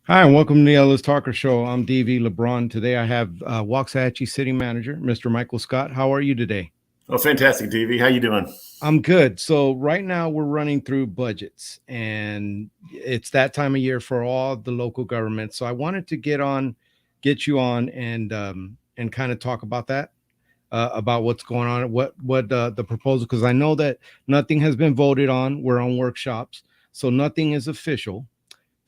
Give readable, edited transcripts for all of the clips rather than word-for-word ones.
Hi, and welcome to the Ellis Talker Show. I'm DV LeBron. Today I have Wacahachie City Manager, Mr. Michael Scott. How are you today? Oh, fantastic, DV. How you doing? I'm good. So right now we're running through budgets, and it's that time of year for all the local governments. So I wanted to get you on, and kind of talk about that, about what's going on, what the proposal, because I know that nothing has been voted on. We're on workshops, so nothing is official.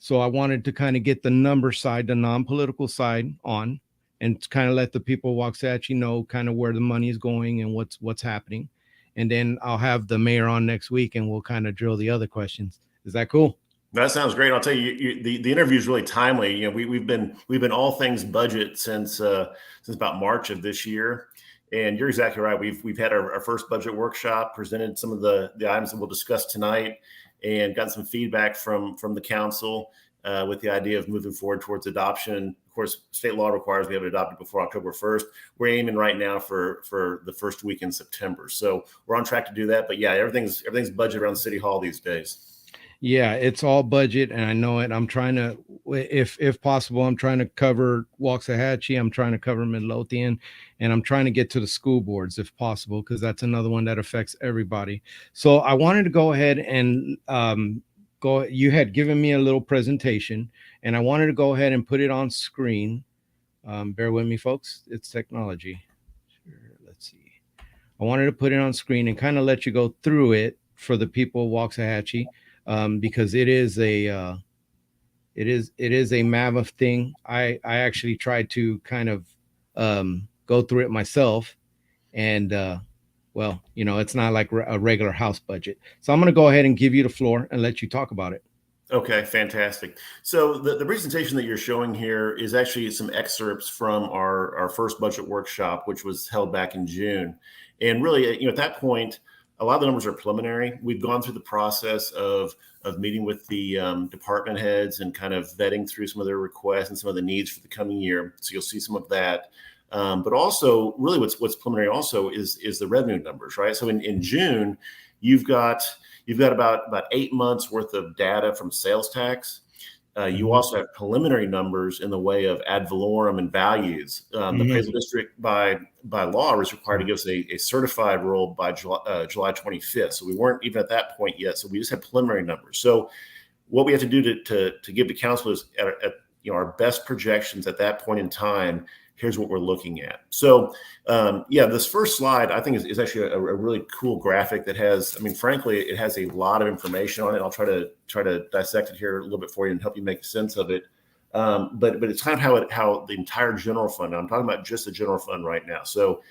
So I wanted to kind of get the number side, the non-political side on, and kind of let the people of Waxahachie know kind of where the money is going and what's happening. And then I'll have the mayor on next week, and we'll kind of drill the other questions. Is that cool? That sounds great. I'll tell you, the interview is really timely. We've been all things budget since about March of this year, and you're exactly right. We've had our first budget workshop, presented some of the items that we'll discuss tonight, and gotten some feedback from the council with the idea of moving forward towards adoption. Of course, state law requires we have it adopted before October 1st. We're aiming right now for the first week in September, so we're on track to do that. But yeah, everything's budget around City Hall these days. Yeah, it's all budget, and I know it. I'm trying to, if possible, I'm trying to cover Waxahachie. I'm trying to cover Midlothian, and I'm trying to get to the school boards if possible, because that's another one that affects everybody. So I wanted to go ahead and go. You had given me a little presentation, and I wanted to go ahead and put it on screen. Bear with me, folks. It's technology. Sure, let's see. I wanted to put it on screen and kind of let you go through it for the people of Waxahachie, because it is a mammoth thing. I actually tried to kind of go through it myself, and well, it's not like a regular house budget. So I'm going to go ahead and give you the floor and let you talk about it. Okay, fantastic. So the presentation that you're showing here is actually some excerpts from our first budget workshop, which was held back in June. And really, at that point, a lot of the numbers are preliminary. We've gone through the process of meeting with the department heads and kind of vetting through some of their requests and some of the needs for the coming year. So you'll see some of that. But also, really, what's preliminary also is the revenue numbers, right? So in June, you've got about 8 months worth of data from sales tax. You also have preliminary numbers in the way of ad valorem and values. The appraisal district by law is required to give us a certified roll by July 25th. So we weren't even at that point yet. So we just had preliminary numbers. So what we have to do to give the council is at our best projections at that point in time. Here's what we're looking at. So this first slide I think is actually a really cool graphic that has, frankly, it has a lot of information on it. I'll try to dissect it here a little bit for you and help you make sense of it. But it's kind of how the entire general fund. I'm talking about just the general fund right now. So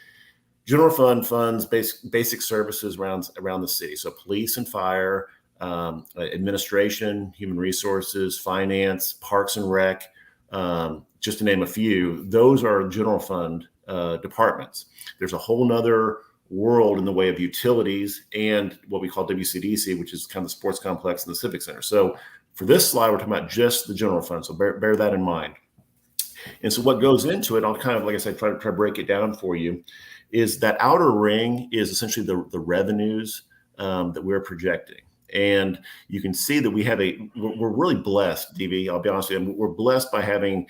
general fund funds basic services around the city. So police and fire, administration, human resources, finance, parks and rec. Just to name a few, those are general fund departments. There's a whole nother world in the way of utilities and what we call WCDC, which is kind of the sports complex and the civic center. So for this slide, we're talking about just the general fund. So bear that in mind. And so what goes into it, I'll kind of, like I said, try to break it down for you, is that outer ring is essentially the revenues that we're projecting. And you can see that we're really blessed, DV. I'll be honest with you, we're blessed by having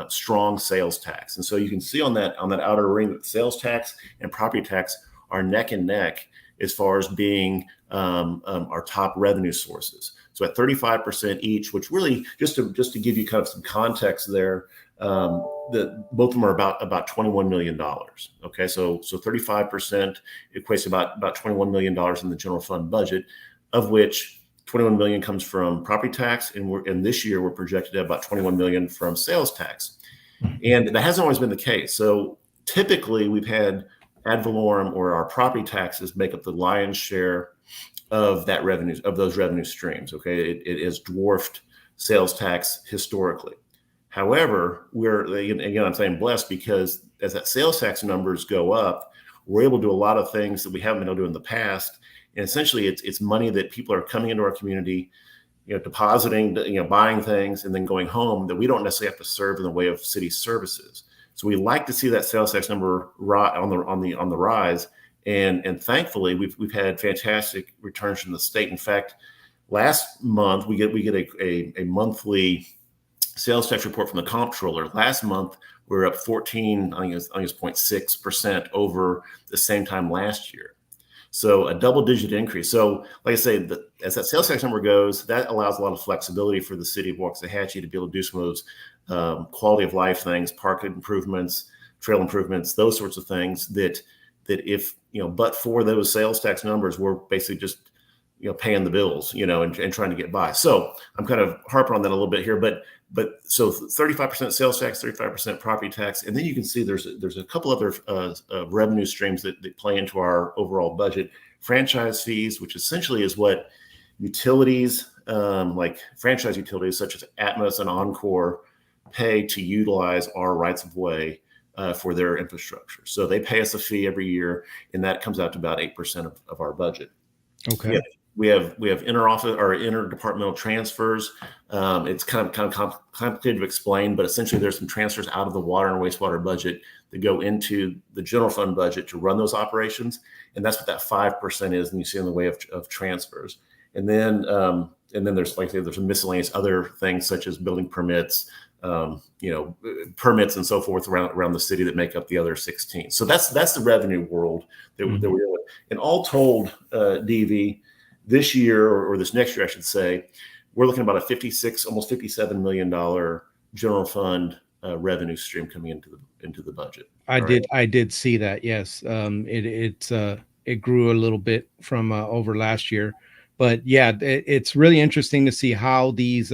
strong sales tax. And so you can see on that outer ring that sales tax and property tax are neck and neck as far as being our top revenue sources. So at 35% each, which really, just to give you kind of some context there, that both of them are about $21 million. Okay, so 35% equates to about $21 million in the general fund budget, of which 21 million comes from property tax, and this year we're projected at about 21 million from sales tax, and that hasn't always been the case. So typically we've had ad valorem, or our property taxes, make up the lion's share of those revenue streams. Okay, it has dwarfed sales tax historically. However, I'm saying blessed, because as that sales tax numbers go up, we're able to do a lot of things that we haven't been able to do in the past. And essentially, it's money that people are coming into our community, depositing, buying things, and then going home, that we don't necessarily have to serve in the way of city services. So we like to see that sales tax number on the rise. And thankfully, we've had fantastic returns from the state. In fact, last month we get a monthly sales tax report from the comptroller. Last month, we were up 14, I think it's 0.6% over the same time last year. So a double-digit increase. So, like I say, as that sales tax number goes, that allows a lot of flexibility for the city of Waxahachie to be able to do some of those quality of life things, park improvements, trail improvements, those sorts of things that if, but for those sales tax numbers, we're basically just, paying the bills, and trying to get by. So I'm kind of harping on that a little bit here, but so 35% sales tax, 35% property tax, and then you can see there's a couple other revenue streams that play into our overall budget. Franchise fees, which essentially is what utilities, like franchise utilities such as Atmos and Encore, pay to utilize our rights of way for their infrastructure. So they pay us a fee every year, and that comes out to about 8% of our budget. Okay. We have interoffice or interdepartmental transfers. It's kind of complicated to explain, but essentially there's some transfers out of the water and wastewater budget that go into the general fund budget to run those operations, and that's what that 5% is. And you see in the way of transfers, and then there's, like I say, there's some miscellaneous other things such as building permits, permits and so forth around the city that make up the other 16. So that's the revenue world that we're in. And all told, DV, this year or this next year, I should say, we're looking at about a almost $57 million general fund revenue stream coming into the budget. I did see that. Yes. It grew a little bit from over last year, but yeah, it's really interesting to see how these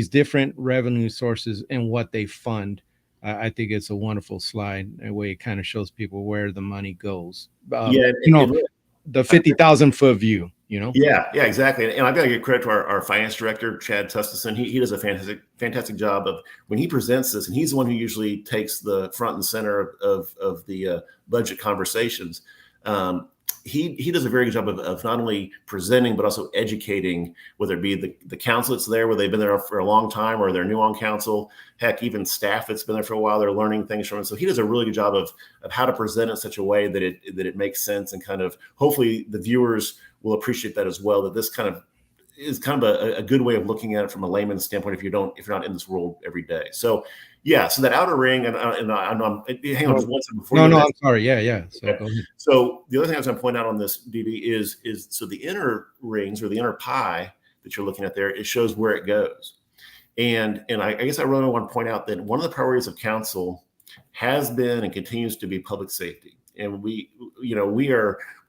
different revenue sources and what they fund. I think it's a wonderful slide, a way it kind of shows people where the money goes. The 50,000-foot view. Yeah, exactly. And I've got to give credit to our finance director, Chad Tustison. He does a fantastic job of when he presents this, and he's the one who usually takes the front and center of the budget conversations. He does a very good job of not only presenting, but also educating, whether it be the council that's there, where they've been there for a long time, or they're new on council, heck, even staff that's been there for a while, they're learning things from it. So he does a really good job of how to present it in such a way that it makes sense, and kind of hopefully the viewers will appreciate that as well, that this kind of is kind of a good way of looking at it from a layman's standpoint if you're not in this world every day. So yeah, so that outer ring, and hang on just one second before. No, I'm sorry. Yeah. So, okay. So the other thing I was going to point out on this, DB, is so the inner rings or the inner pie that you're looking at there, it shows where it goes. And I guess I really want to point out that one of the priorities of council has been and continues to be public safety. And we're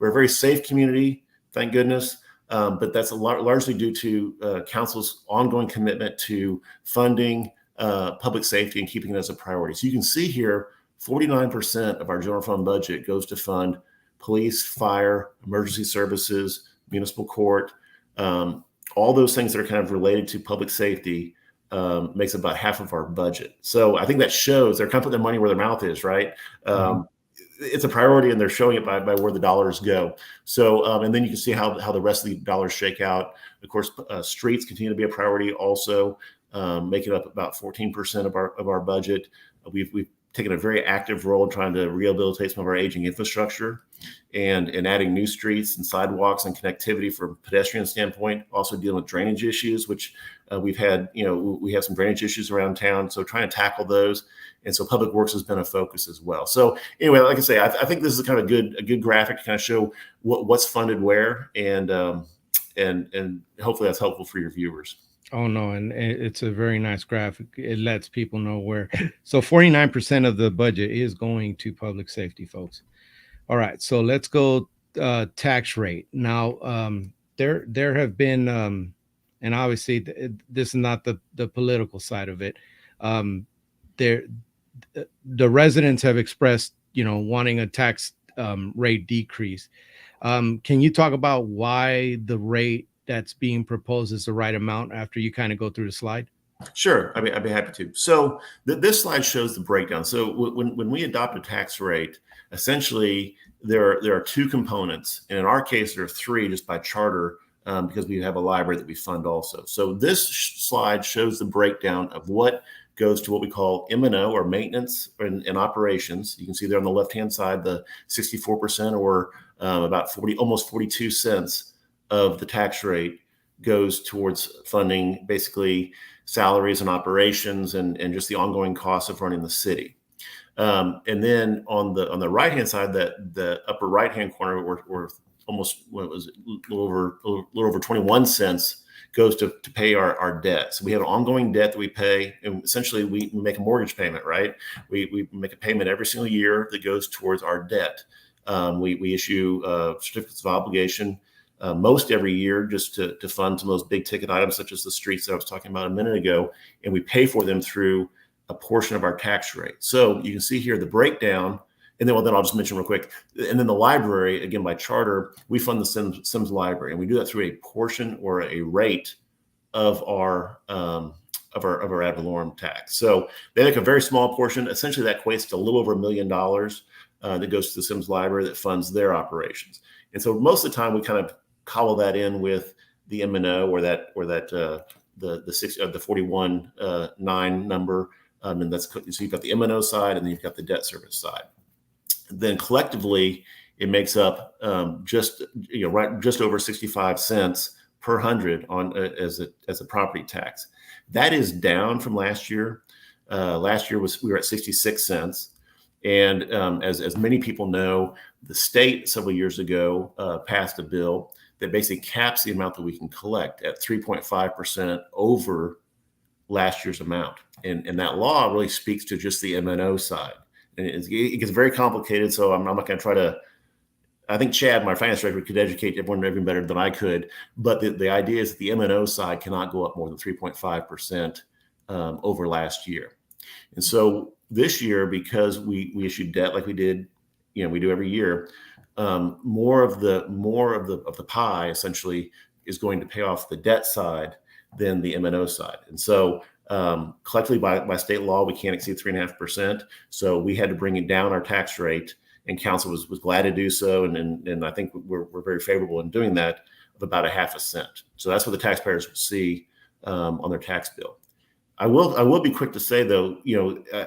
a very safe community, thank goodness. But that's largely due to council's ongoing commitment to funding public safety and keeping it as a priority. So you can see here, 49% of our general fund budget goes to fund police, fire, emergency services, municipal court, all those things that are kind of related to public safety. Makes about half of our budget. So I think that shows they're kind of putting their money where their mouth is, right? It's a priority, and they're showing it by where the dollars go. So, and then you can see how the rest of the dollars shake out. Of course, streets continue to be a priority, also making up about 14% of our budget. We've taken a very active role in trying to rehabilitate some of our aging infrastructure, and adding new streets and sidewalks and connectivity from a pedestrian standpoint. Also dealing with drainage issues, which we've had. We have some drainage issues around town, so trying to tackle those. And so public works has been a focus as well. So anyway, like I say, I think this is kind of a good graphic to kind of show what's funded where, and hopefully that's helpful for your viewers. Oh no, and it's a very nice graphic. It lets people know where. So 49% of the budget is going to public safety, folks. All right, so let's go tax rate. Now, there have been, and obviously this is not the political side of it. The residents have expressed, wanting a tax rate decrease. Can you talk about why the rate that's being proposed is the right amount after you kind of go through the slide? Sure, I'd be happy to. So this slide shows the breakdown. So when we adopt a tax rate, essentially there are two components, and in our case there are three just by charter, because we have a library that we fund also. So this slide shows the breakdown of what goes to what we call M&O, or maintenance and operations. You can see there on the left-hand side, the 64%, or about almost 42 cents of the tax rate goes towards funding basically salaries and operations and just the ongoing costs of running the city. And then on the right hand side, that the upper right hand corner, we're almost what was it, a little over 21 cents goes to pay our debt. So we have an ongoing debt that we pay, and essentially we make a mortgage payment, right? We make a payment every single year that goes towards our debt. We issue certificates of obligation most every year just to fund some of those big ticket items, such as the streets that I was talking about a minute ago, and we pay for them through a portion of our tax rate. So you can see here the breakdown. And then I'll just mention real quick. And then the library, again, by charter, we fund the Sims Library, and we do that through a portion or a rate of our ad valorem tax. So they make a very small portion. Essentially, that equates to a little over $1 million that goes to the Sims Library that funds their operations. And so most of the time, we kind of cobble that in with the M&O or the 41.9 number, and that's so you've got the M&O side, and then you've got the debt service side. Then collectively, it makes up just over 65 cents per hundred on as a property tax. That is down from last year. Last year we were at 66 cents, and as many people know, the state several years ago passed a bill that basically caps the amount that we can collect at 3.5% over last year's amount, and that law really speaks to just the M&O side. And it gets very complicated, so I'm not going to try to. I think Chad, my finance director, could educate everyone even better than I could. But the idea is that the M&O side cannot go up more than 3.5% over last year. And so this year, because we issued debt like we did, we do every year, more of the pie essentially is going to pay off the debt side than the M&O side. And so collectively by state law, we can't exceed 3.5%. So we had to bring it down our tax rate, and council was glad to do so. And I think we're very favorable in doing that, of about 0.5 cent. So that's what the taxpayers will see on their tax bill. I will be quick to say though,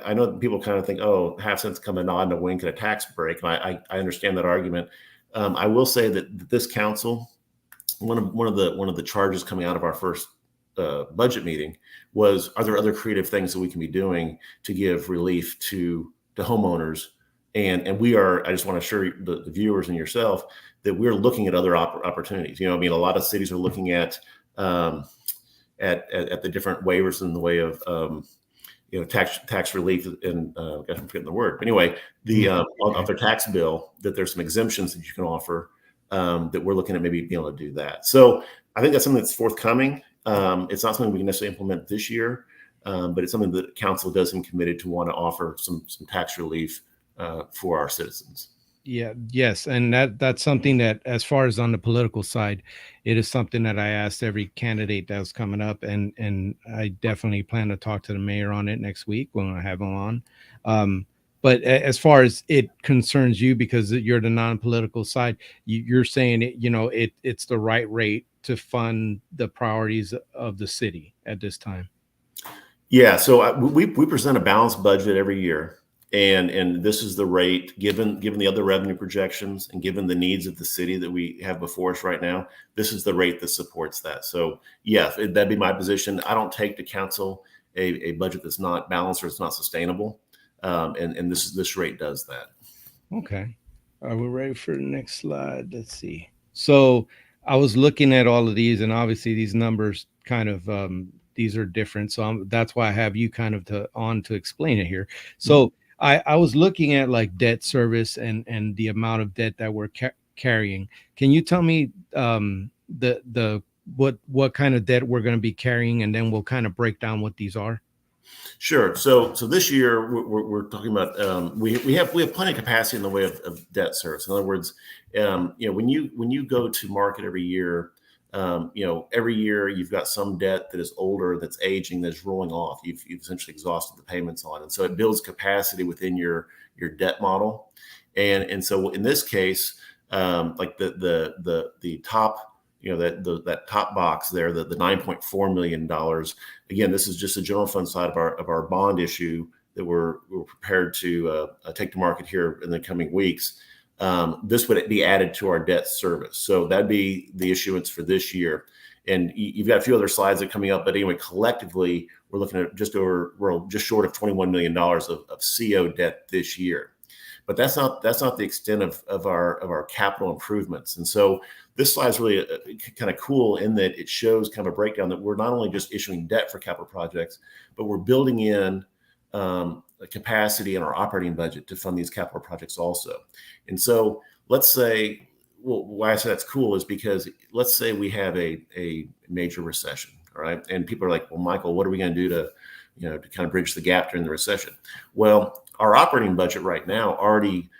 I know people kind of think, oh, 0.5 cent's coming on a wink and a tax break. And I understand that argument. I will say that this council, one of the charges coming out of our first budget meeting was, are there other creative things that we can be doing to give relief to homeowners? And we are, I just want to assure the viewers and yourself that we're looking at other opportunities. a lot of cities are looking at the different waivers in the way of tax relief, and I'm forgetting the word. But anyway, of their tax bill, that there's some exemptions that you can offer, that we're looking at maybe being able to do that. So I think that's something that's forthcoming. It's not something we can necessarily implement this year, but it's something that council does seem committed to want to offer some tax relief for our citizens. Yeah, yes, and that's something that, as far as on the political side, it is something that I asked every candidate that was coming up, and I definitely plan to talk to the mayor on it next week when I have him on. But as far as it concerns you, because you're the non-political side, you're saying it's the right rate to fund the priorities of the city at this time. Yeah, so we present a balanced budget every year. And this is the rate, given the other revenue projections and given the needs of the city that we have before us right now, this is the rate that supports that. So yeah, that'd be my position. I don't take to council a budget that's not balanced or it's not sustainable. And this rate does that. Okay. Are we ready for the next slide? Let's see. So I was looking at all of these, and obviously these numbers kind of, these are different. So that's why I have you kind of to explain it here. So I was looking at like debt service and the amount of debt that we're carrying. Can you tell me what kind of debt we're going to be carrying, and then we'll kind of break down what these are? Sure. So this year we're talking about we have plenty of capacity in the way of debt service. In other words, when you go to market every year, every year you've got some debt that is older, that's aging, that's rolling off. You've essentially exhausted the payments on, and so it builds capacity within your debt model. And so in this case, like the top, that top box there, the $9.4 million. Again, this is just the general fund side of our bond issue that we're prepared to take to market here in the coming weeks. This would be added to our debt service. So that'd be the issuance for this year. And you've got a few other slides that are coming up, but anyway, collectively, we're looking at we're just short of $21 million of CO debt this year. But that's not the extent of our capital improvements. And so this slide is really kind of cool in that it shows kind of a breakdown that we're not only just issuing debt for capital projects, but we're building in a capacity in our operating budget to fund these capital projects also. And so let's say, well, why I say that's cool is because let's say we have a major recession, all right? And people are like, well, Michael, what are we going to do to kind of bridge the gap during the recession? Well, our operating budget right now already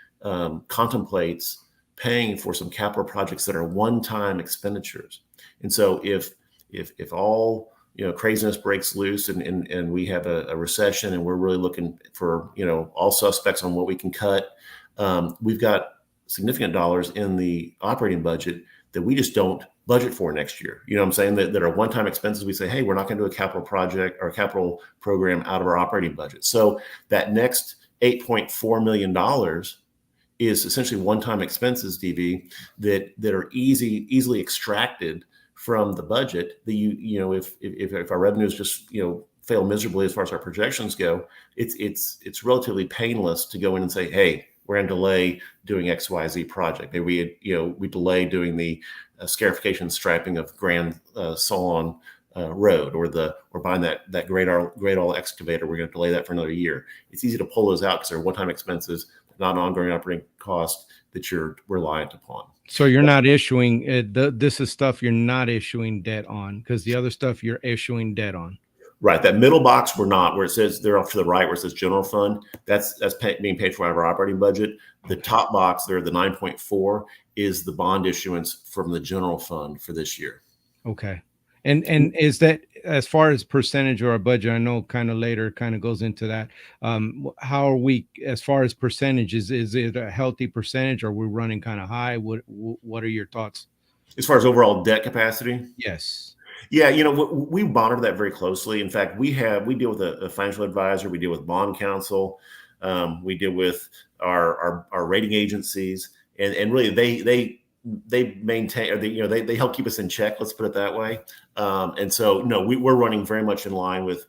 contemplates paying for some capital projects that are one-time expenditures. And so if all craziness breaks loose and we have a recession and we're really looking for all suspects on what we can cut, we've got significant dollars in the operating budget that we just don't budget for next year. You know what I'm saying? That are one-time expenses. We say, hey, we're not going to do a capital project or a capital program out of our operating budget. So that next $8.4 million is essentially one-time expenses, DV, that are easily extracted from the budget. That if our revenues just fail miserably as far as our projections go, it's relatively painless to go in and say, hey, we're going to delay doing XYZ project. Maybe we delay doing the scarification striping of Grand Salon Road, or buying that great all excavator. We're going to delay that for another year. It's easy to pull those out because they're one-time expenses, not ongoing operating cost that you're reliant upon. So you're not issuing this is stuff you're not issuing debt on, because the other stuff you're issuing debt on. Right. That middle box, we're not, where it says they're off to the right, where it says general fund. That's being paid for out of our operating budget. The top box there, the 9.4, is the bond issuance from the general fund for this year. Okay. And is that, as far as percentage or our budget, I know kind of later kind of goes into that. How are we as far as percentages? Is it a healthy percentage? Or are we running kind of high? What are your thoughts? As far as overall debt capacity? Yes. Yeah, we monitor that very closely. In fact, we deal with a financial advisor, we deal with bond counsel, we deal with our rating agencies, and really they maintain, or they help keep us in check. Let's put it that way. And so no, we're running very much in line with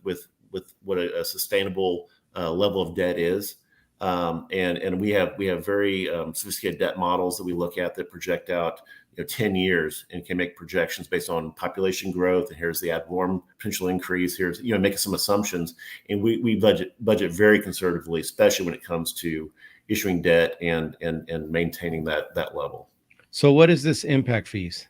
what a sustainable level of debt is. And we have very sophisticated debt models that we look at that project out 10 years and can make projections based on population growth. And here's the ad valorem potential increase. Here's making some assumptions, and we budget very conservatively, especially when it comes to issuing debt and maintaining that level. So what is this impact fees?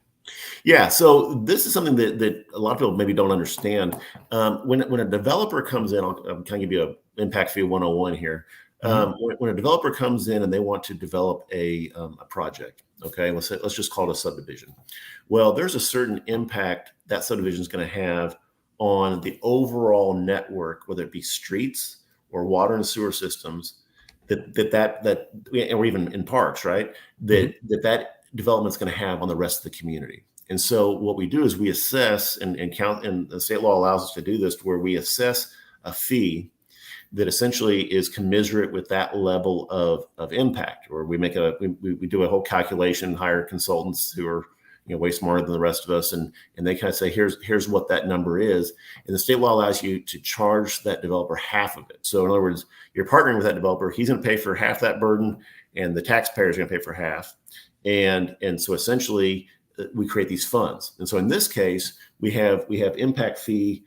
Yeah, so this is something that a lot of people maybe don't understand. When a developer comes in, I'll kind of give you an impact fee 101 here. When a developer comes in and they want to develop a project, okay, let's just call it a subdivision. Well, there's a certain impact that subdivision is going to have on the overall network, whether it be streets or water and sewer systems, that or even in parks, right? That development's going to have on the rest of the community. And so what we do is we assess and count, and the state law allows us to do this, where we assess a fee that essentially is commensurate with that level of impact. Or we do a whole calculation, hire consultants who are way smarter than the rest of us, and they kind of say, here's what that number is. And the state law allows you to charge that developer half of it. So in other words, you're partnering with that developer, he's going to pay for half that burden, and the taxpayer is going to pay for half. And so essentially we create these funds. And so in this case, we have impact fee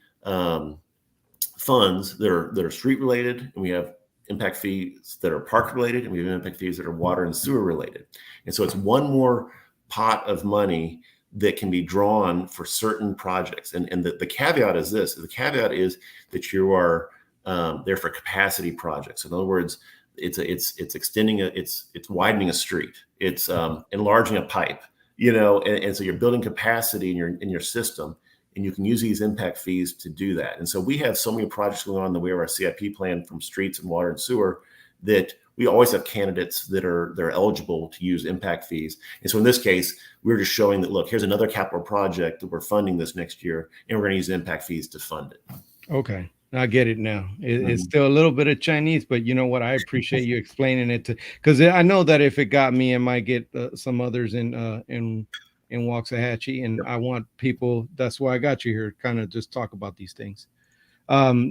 funds that are street related, and we have impact fees that are park related, and we have impact fees that are water and sewer related. And so it's one more pot of money that can be drawn for certain projects. And the caveat is this: the caveat is that you are there for capacity projects. In other words, it's extending it's widening a street, it's enlarging a pipe, and so you're building capacity in your system. And you can use these impact fees to do that. And so we have so many projects going on in the way of our CIP plan, from streets and water and sewer, that we always have candidates that are eligible to use impact fees. And so in this case, we're just showing that, look, here's another capital project that we're funding this next year, and we're going to use impact fees to fund it. Okay. I get it now. It's still a little bit of Chinese, but you know what? I appreciate you explaining it, because I know that if it got me, it might get some others in in Waxahachie, and I want people. That's why I got you here, kind of just talk about these things.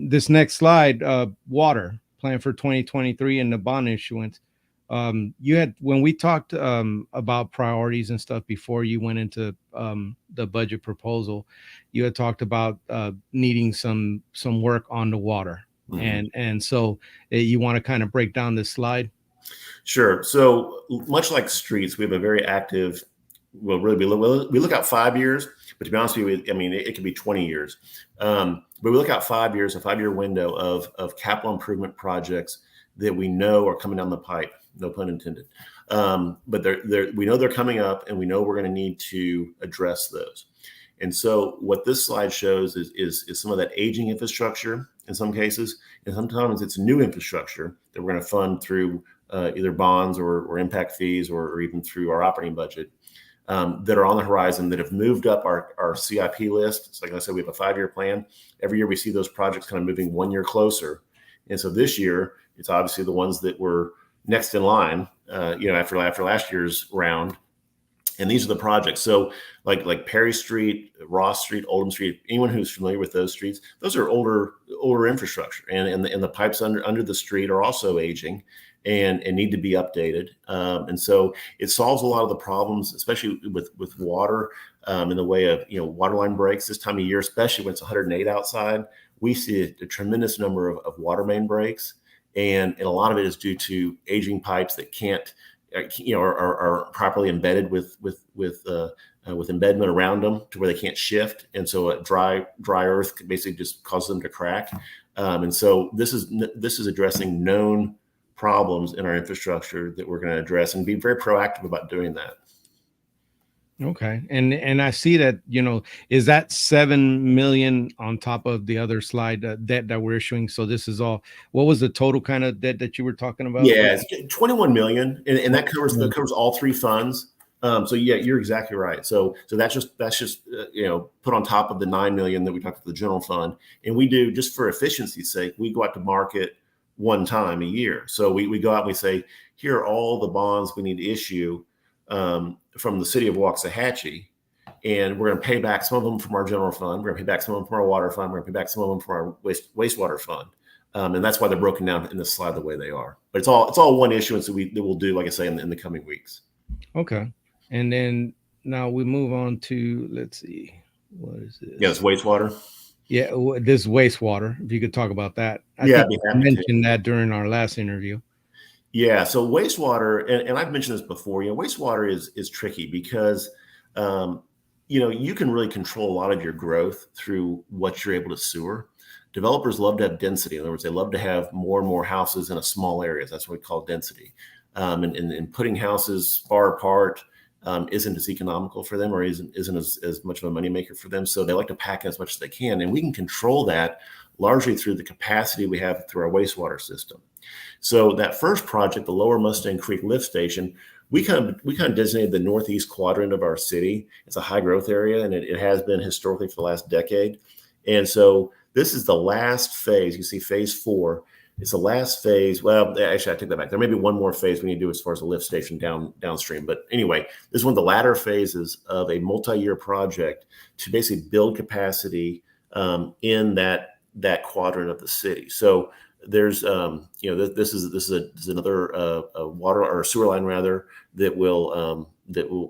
This next slide, water plan for 2023 and the bond issuance. You had when we talked about priorities and stuff before you went into the budget proposal, you had talked about needing some work on the water, and so you want to kind of break down this slide. Sure. So much like streets, we have a very active. Well, really, we look out 5 years, but to be honest with you, I mean, it could be 20 years. But we look out 5 years, a 5-year window of capital improvement projects that we know are coming down the pipe. No pun intended. But we know they're coming up, and we know we're going to need to address those. And so, what this slide shows is some of that aging infrastructure in some cases, and sometimes it's new infrastructure that we're going to fund through either bonds or impact fees or even through our operating budget. That are on the horizon that have moved up our CIP list. So like I said, we have a 5-year plan. Every year we see those projects kind of moving 1 year closer. And so this year, it's obviously the ones that were next in line, after last year's round. And these are the projects. So like Perry Street, Ross Street, Oldham Street, anyone who's familiar with those streets, those are older infrastructure. And the pipes under the street are also aging and need to be updated. And so it solves a lot of the problems, especially with water in the way of, water line breaks this time of year, especially when it's 108 outside. We see a tremendous number of water main breaks. And a lot of it is due to aging pipes that can't, are properly embedded with embedment around them to where they can't shift. And so a dry earth basically just causes them to crack. And so this is addressing known problems in our infrastructure that we're going to address and be very proactive about doing that. Okay. And I see that, is that 7 million on top of the other slide debt that we're issuing? So this is all, what was the total kind of debt that you were talking about? Yeah, it's 21 million. And that covers all three funds. So yeah, you're exactly right. So that's just put on top of the 9 million that we talked about the general fund. And we do, just for efficiency's sake, we go out to market one time a year. So we go out and we say, here are all the bonds we need to issue from the city of Wacahachie, and we're going to pay back some of them from our general fund. We're going to pay back some of them from our water fund. We're going to pay back some of them from our wastewater fund. And that's why they're broken down in this slide the way they are. But it's all one issuance that we'll do, like I say, in the coming weeks. Okay. And then now we move on to, let's see, what is this? Yeah, it's wastewater. Yeah, this wastewater. If you could talk about that. I think I mentioned that during our last interview. Yeah, so wastewater, and I've mentioned this before. Wastewater is tricky because you can really control a lot of your growth through what you're able to sewer. Developers love to have density. In other words, they love to have more and more houses in a small area. That's what we call density. And putting houses far apart isn't as economical for them, or isn't as much of a moneymaker for them. So they like to pack as much as they can. And we can control that largely through the capacity we have through our wastewater system. So that first project, the Lower Mustang Creek Lift Station, we kind of designated the northeast quadrant of our city. It's a high growth area, and it has been historically for the last decade. And so this is the last phase. You see phase 4. It's the last phase. Well, actually, I take that back. There may be one more phase we need to do as far as the lift station downstream. But anyway, this is one of the latter phases of a multi-year project to basically build capacity in that quadrant of the city. So there's this is another water or sewer line rather that will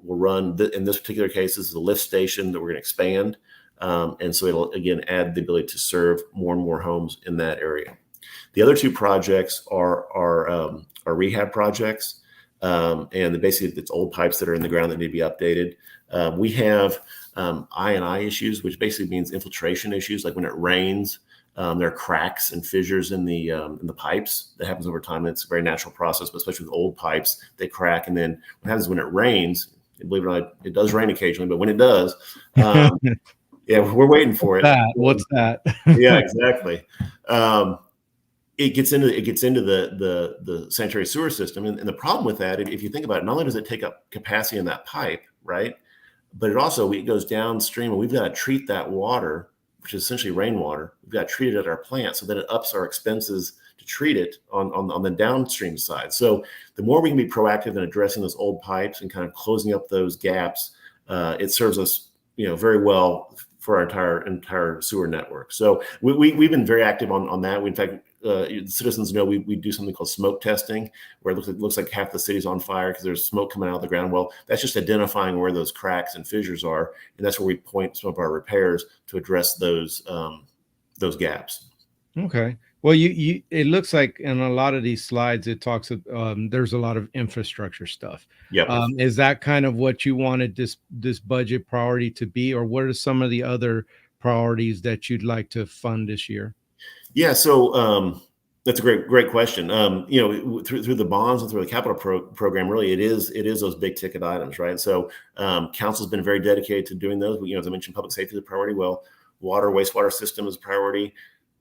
run. In this particular case, this is a lift station that we're going to expand, and so it'll again add the ability to serve more and more homes in that area. The other two projects are rehab projects, and basically it's old pipes that are in the ground that need to be updated. We have I&I issues, which basically means infiltration issues, like when it rains. There are cracks and fissures in the pipes. That happens over time. It's a very natural process, but especially with old pipes, they crack. And then what happens when it rains, believe it or not, it does rain occasionally, but when it does, yeah, we're waiting for it. What's that? Yeah, exactly. It gets into the sanitary sewer system. And the problem with that, if you think about it, not only does it take up capacity in that pipe, right? But it goes downstream, and we've got to treat that water, which is essentially rainwater. We've got to treat it at our plant so that it ups our expenses to treat it on the downstream side. So the more we can be proactive in addressing those old pipes and kind of closing up those gaps, it serves us, very well for our entire sewer network. So we've been very active on that. In fact, citizens know we do something called smoke testing, where it looks like half the city's on fire because there's smoke coming out of the ground. Well, that's just identifying where those cracks and fissures are, and that's where we point some of our repairs to address those gaps. Okay. Well, you it looks like in a lot of these slides it talks there's a lot of infrastructure stuff. Yep. Is that kind of what you wanted this budget priority to be, or what are some of the other priorities that you'd like to fund this year? Yeah, so that's a great question. Through the bonds and through the capital program, really it is those big ticket items, right? So council's been very dedicated to doing those. As I mentioned, public safety is a priority. Well, water, wastewater system is a priority.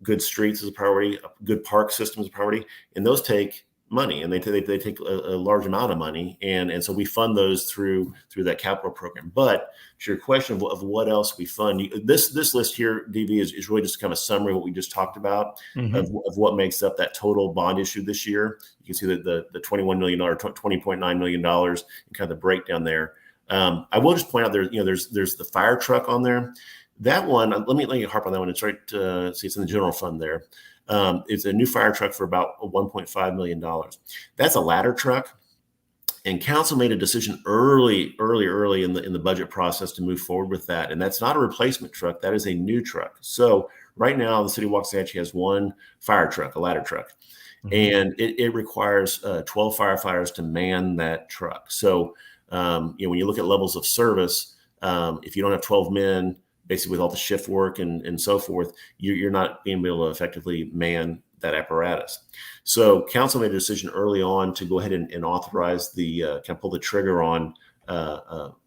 Good streets is a priority. A good park system is a priority, and those take money, and they take a large amount of money, and so we fund those through that capital program. But to your question of what else we fund, this list here, DV, is really just kind of a summary of what we just talked about, Mhm. of what makes up that total bond issue this year. You can see that the $21 million, $20.9 million, and kind of the breakdown there. I will just point out there's the fire truck on there. That one, let me harp on that one. It's right. See, it's in the general fund there. It's a new fire truck for about $1.5 million. That's a ladder truck, and council made a decision early in the budget process to move forward with that. And that's not a replacement truck; that is a new truck. So right now, the city of Wacahachie has one fire truck, a ladder truck, Mhm. and it requires 12 firefighters to man that truck. So when you look at levels of service, if you don't have 12 men, basically with all the shift work and so forth, you're not being able to effectively man that apparatus. So council made a decision early on to go ahead and authorize kind of pull the trigger on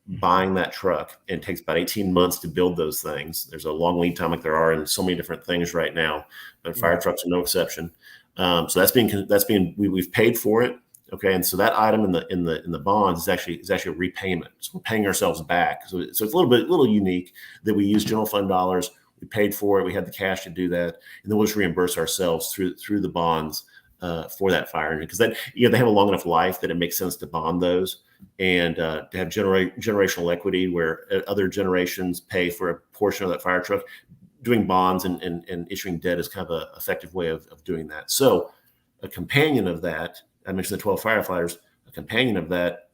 buying that truck. And it takes about 18 months to build those things. There's a long lead time, like there are in so many different things right now, but fire trucks are no exception. So we've paid for it. Okay, and so that item in the bonds is actually a repayment. So we're paying ourselves back. So it's a little unique that we use general fund dollars. We paid for it. We had the cash to do that, and then we'll just reimburse ourselves through the bonds for that fire engine, because they have a long enough life that it makes sense to bond those and to have generational equity where other generations pay for a portion of that fire truck. Doing bonds and issuing debt is kind of an effective way of doing that. So a companion of that, I mentioned the 12 firefighters. A companion of that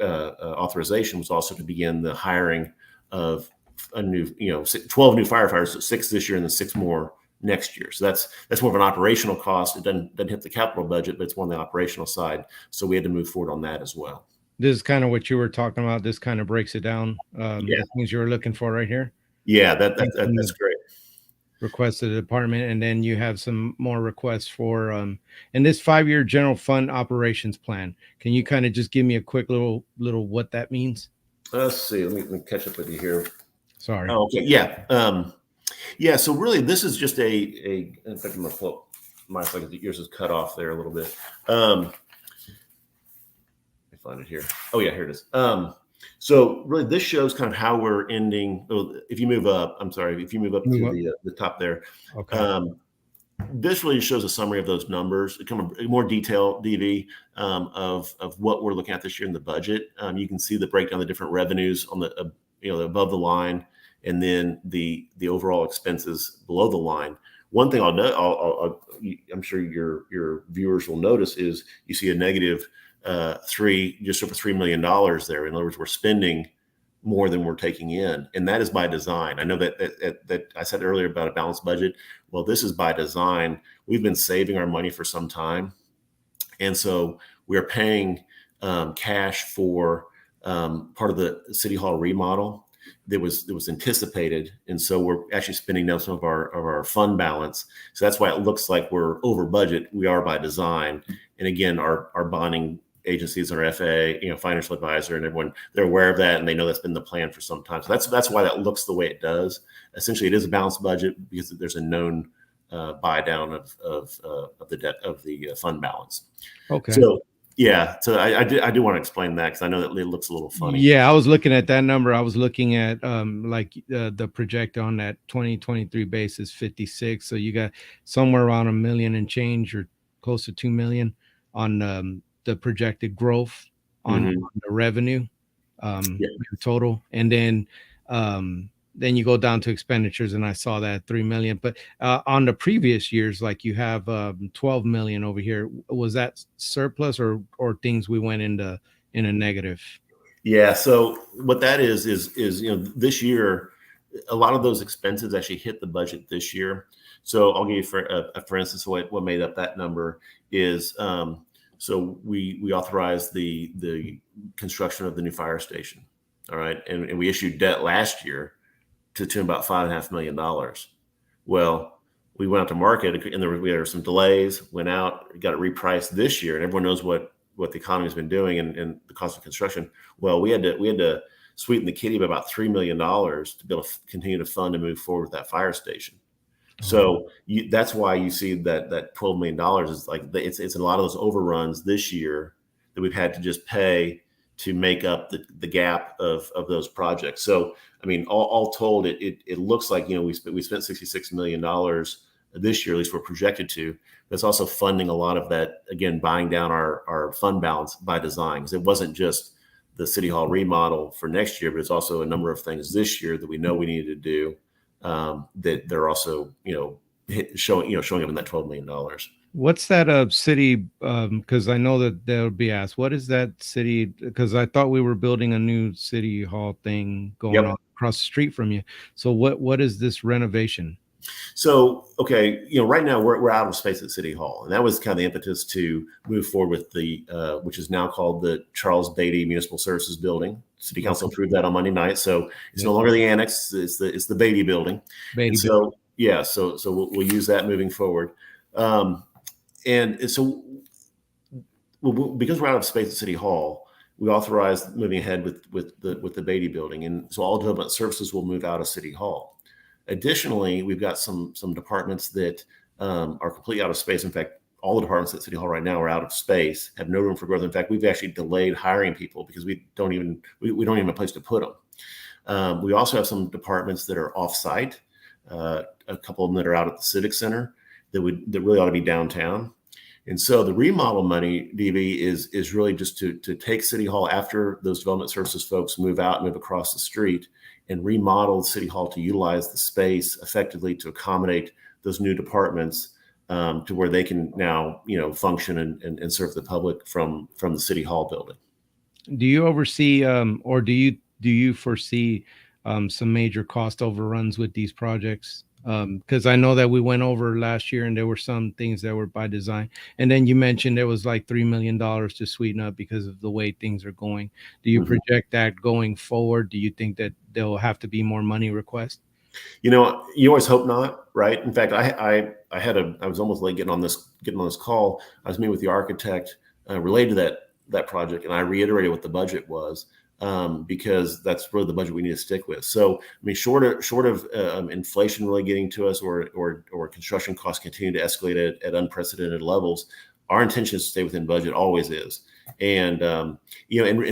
authorization was also to begin the hiring of a new, 12 new firefighters, so 6 this year and then 6 more next year. So that's more of an operational cost. It doesn't hit the capital budget, but it's more on the operational side. So we had to move forward on that as well. This is kind of what you were talking about. This kind of breaks it down. Yeah, The things you were looking for right here. yeah, that's great. Request to the department, and then you have some more requests for in this 5-year general fund operations plan. Can you kind of just give me a quick little what that means? Let's see. Let me catch up with you here. Sorry. Oh, okay. Yeah. So really, this is just in fact, I'm gonna pull up my second. Yours is cut off there a little bit. Let me find it here. Oh yeah, here it is. So really, this shows kind of how we're ending. If you move up, I'm sorry, if you move up to the top there, Okay. this really shows a summary of those numbers, kind of more detail, DV, of what we're looking at this year in the budget. You can see the breakdown of the different revenues on the above the line, and then the overall expenses below the line. One thing I'll note, I'm sure your viewers will notice, is you see a negative just over $3 million there. In other words, we're spending more than we're taking in, and that is by design. I know that I said earlier about a balanced budget. Well, this is by design. We've been saving our money for some time, and so we're paying cash for part of the city hall remodel that was anticipated, and so we're actually spending now some of our fund balance. So that's why it looks like we're over budget. We are by design, and again, our bonding agencies and our FAA, financial advisor, and everyone, they're aware of that, and they know that's been the plan for some time. So that's why that looks the way it does. Essentially, it is a balanced budget because there's a known buy down of the debt of the fund balance. Okay. So yeah, so I do want to explain that because I know that it looks a little funny. Yeah, I was looking at that number. I was looking at the project on that 2023 basis 56. So you got somewhere around a million and change, or close to 2 million on the projected growth on Mhm. the revenue. um, in total, and then you go down to expenditures, and I saw that 3 million. But on the previous years, like you have 12 million over here. Was that surplus or things we went into in a negative? Yeah. So what that is this year, a lot of those expenses actually hit the budget this year. So I'll give you for instance what made up that number is so we authorized the construction of the new fire station. All right, and we issued debt last year to about $5.5 million. Well, we went out to market, and we had some delays. Went out, got it repriced this year, and everyone knows what the economy's been doing and the cost of construction. Well, we had to sweeten the kitty by about $3 million to be able to continue to fund and move forward with that fire station. So that's why you see that $12 million is like it's a lot of those overruns this year that we've had to just pay to make up the gap of those projects. So I mean, all told, it looks like we spent $66 million this year, at least we're projected to. That's also funding a lot of that, again, buying down our fund balance by design, because it wasn't just the city hall remodel for next year, but it's also a number of things this year that we know we needed to do that they're also showing up in that $12 million. What's that city? Because I know that they'll be asked, what is that city? Because I thought we were building a new city hall thing going on across the street from you. So what is this renovation? So, okay, right now we're out of space at City Hall, and that was kind of the impetus to move forward with the which is now called the Charles Beatty Municipal Services Building. City Council approved that on Monday night, so it's no longer the annex; it's the Beatty Building. So we'll use that moving forward, and so because we're out of space at City Hall, we authorized moving ahead with the Beatty Building, and so all development services will move out of City Hall. Additionally, we've got some departments that are completely out of space. In fact, all the departments at City Hall right now are out of space, have no room for growth. In fact, we've actually delayed hiring people because we don't even have a place to put them. We also have some departments that are off-site. A couple of them that are out at the Civic Center that really ought to be downtown. And so the remodel money, DB, is really just to take City Hall after those development services folks move out and move across the street, and remodel City Hall to utilize the space effectively to accommodate those new departments to where they can now function and serve the public from the City Hall building. Do you oversee or do you foresee some major cost overruns with these projects? Because I know that we went over last year and there were some things that were by design. And then you mentioned there was like $3 million to sweeten up because of the way things are going. Do you project that going forward? Do you think that there'll have to be more money requests? You always hope not, right? In fact, I was almost late getting on this call. I was meeting with the architect related to that project, and I reiterated what the budget was. Because that's really the budget we need to stick with. So, I mean, short of inflation really getting to us, or construction costs continue to escalate at unprecedented levels, our intention is to stay within budget. Always is. And and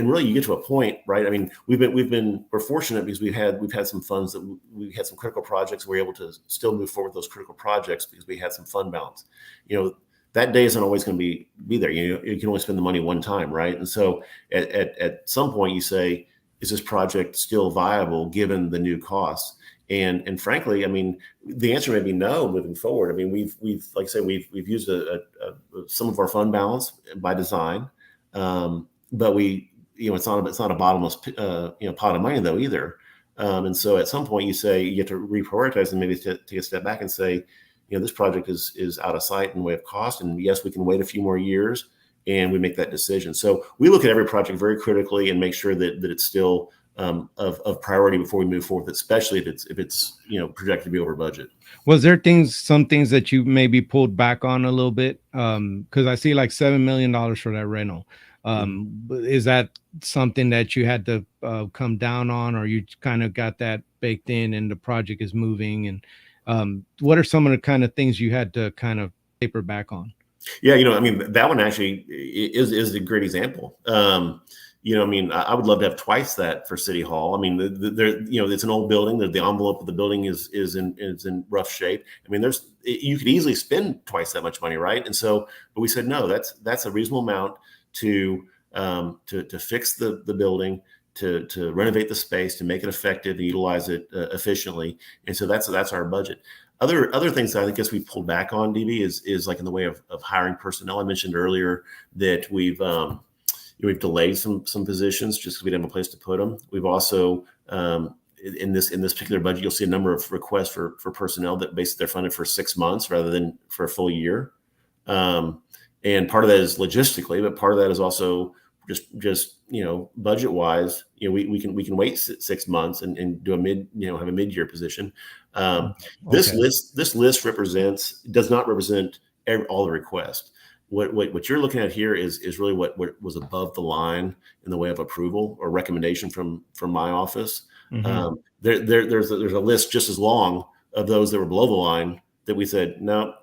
really, you get to a point, right? I mean, we're fortunate because we've had some funds that we had some critical projects. We're able to still move forward with those critical projects because we had some fund balance. That day isn't always going to be there. You can only spend the money one time, right? And so at some point you say, is this project still viable given the new costs? And frankly, I mean, the answer may be no moving forward. I mean, we've like I say, we've used some of our fund balance by design, but it's not a bottomless pot of money though either. And so at some point you say you have to reprioritize and maybe take a step back and say, this project is out of sight in way of cost. And yes, we can wait a few more years and we make that decision. So we look at every project very critically and make sure that it's still of priority before we move forward, especially if it's projected to be over budget. Was there some things that you maybe pulled back on a little bit? Because I see like $7 million for that rental. Is that something that you had to come down on, or you kind of got that baked in and the project is moving? And what are some of the kind of things you had to kind of taper back on? Yeah, I mean, that one actually is a great example. I mean, I would love to have twice that for City Hall. I mean, it's an old building. The envelope of the building is in rough shape. I mean, you could easily spend twice that much money, right? And so, but we said no. That's a reasonable amount to fix the building, to renovate the space, to make it effective, and utilize it efficiently. And so that's our budget. Other things that I guess we pulled back on, DB, is like in the way of hiring personnel. I mentioned earlier that we've delayed some positions just because we didn't have a place to put them. We've also in this particular budget, you'll see a number of requests for personnel that basically they're funded for 6 months rather than for a full year. And part of that is logistically, but part of that is also just budget wise. We can wait 6 months and do have a mid-year position. This list does not represent all the requests. What you're looking at here is really what was above the line in the way of approval or recommendation from my office. Mm-hmm. There's a list just as long of those that were below the line that we said no.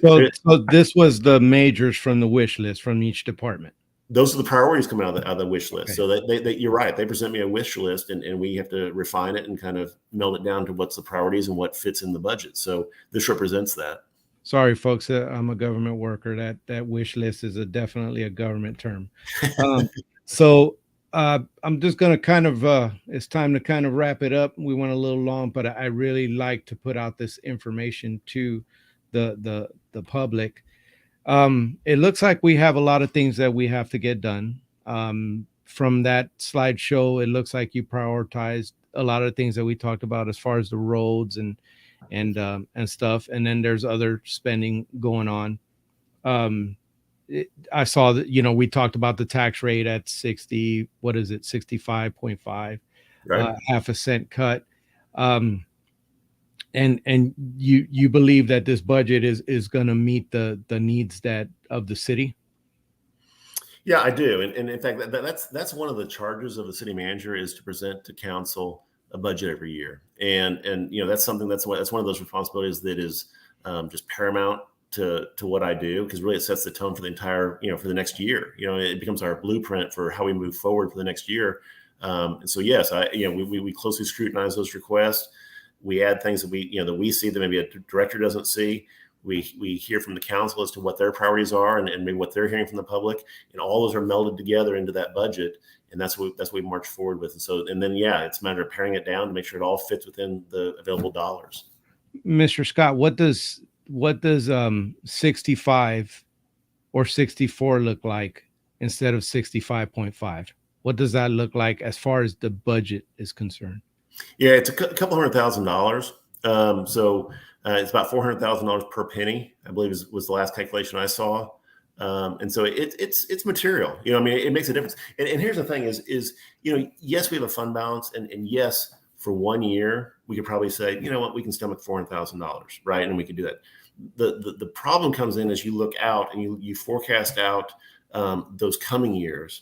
So this was the majors from the wish list from each department. Those are the priorities coming out of the wish list. Okay. So you're right. They present me a wish list, and we have to refine it and kind of meld it down to what's the priorities and what fits in the budget. So this represents that. Sorry, folks, I'm a government worker. That wish list is definitely a government term. So I'm just going to kind of, it's time to kind of wrap it up. We went a little long, but I really like to put out this information to the public. It looks like we have a lot of things that we have to get done. From that slideshow, it looks like you prioritized a lot of things that we talked about as far as the roads and stuff. And then there's other spending going on. I saw that, we talked about the tax rate at 60, what is it? 65.5, right. Half a cent cut. And you believe that this budget is going to meet the needs of the city? Yeah, I do. And in fact, that's one of the charges of the city manager, is to present to council a budget every year. And that's something that's one of those responsibilities that is just paramount to what I do, because really it sets the tone for the entire, for the next year. It becomes our blueprint for how we move forward for the next year. And so, yes, we closely scrutinize those requests. We add things that we see that maybe a director doesn't see. We hear from the council as to what their priorities are and maybe what they're hearing from the public, and all those are melded together into that budget. And that's what we march forward with. And then, it's a matter of paring it down to make sure it all fits within the available dollars. Mr. Scott, what does 65 or 64 look like instead of 65.5? What does that look like as far as the budget is concerned? Yeah, it's a couple $100,000. So it's about $400,000 per penny, I believe was the last calculation I saw. And so it's material. It makes a difference. And here's the thing is yes, we have a fund balance, and yes, for 1 year we could probably say, we can stomach $400,000, right? And we could do that. The problem comes in as you look out and you forecast out those coming years.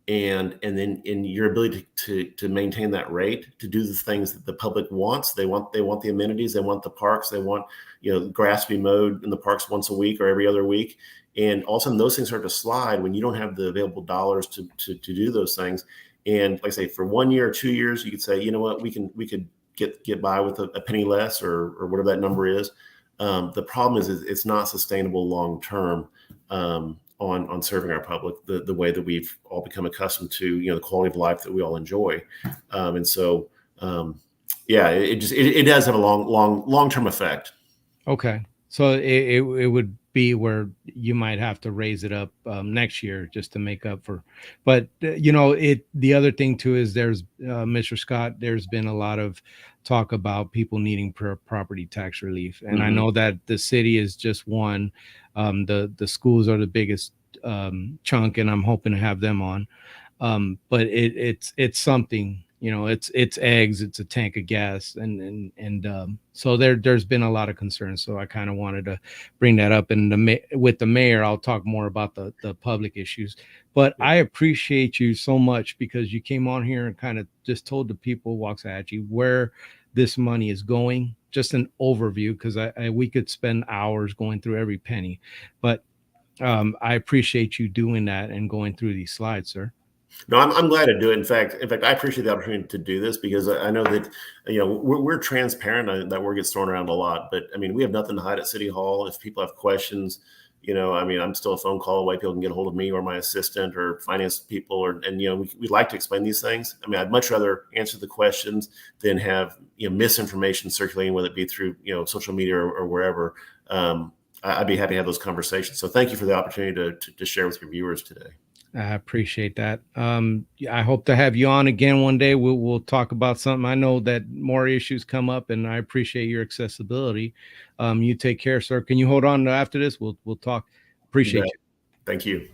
And then in your ability to maintain that rate, to do the things that the public wants. They want the amenities, they want the parks, they want grass to be mowed in the parks once a week or every other week. And all of a sudden those things start to slide when you don't have the available dollars to do those things. And like I say, for 1 year or 2 years, you could say, we could get by with a penny less or whatever that number is. The problem is it's not sustainable long term. On serving our public the way that we've all become accustomed to, the quality of life that we all enjoy. And so, it does have a long-term effect. Okay. So it would be where you might have to raise it up next year just to make up for, but the other thing too is there's Mr. Scott, there's been a lot of talk about people needing property tax relief. And I know that the city is just one. The schools are the biggest chunk, and I'm hoping to have them on. But it's something, it's eggs, it's a tank of gas, and so there's been a lot of concern. So I kind of wanted to bring that up, and with the mayor, I'll talk more about the public issues. But I appreciate you so much because you came on here and kind of just told the people of Wacahachie where this money is going. Just an overview, because we could spend hours going through every penny, but I appreciate you doing that and going through these slides, sir. No, I'm glad to do it. In fact, I appreciate the opportunity to do this because I know that, we're transparent. That word gets thrown around a lot, but we have nothing to hide at City Hall. If people have questions, I mean, I'm still a phone call away. People can get a hold of me or my assistant or finance people, and we like to explain these things. I mean, I'd much rather answer the questions than have misinformation circulating, whether it be through social media or wherever. I'd be happy to have those conversations. So thank you for the opportunity to share with your viewers today. I appreciate that. I hope to have you on again one day. We'll talk about something. I know that more issues come up, and I appreciate your accessibility. You take care, sir. Can you hold on after this? We'll talk. Appreciate you. Thank you.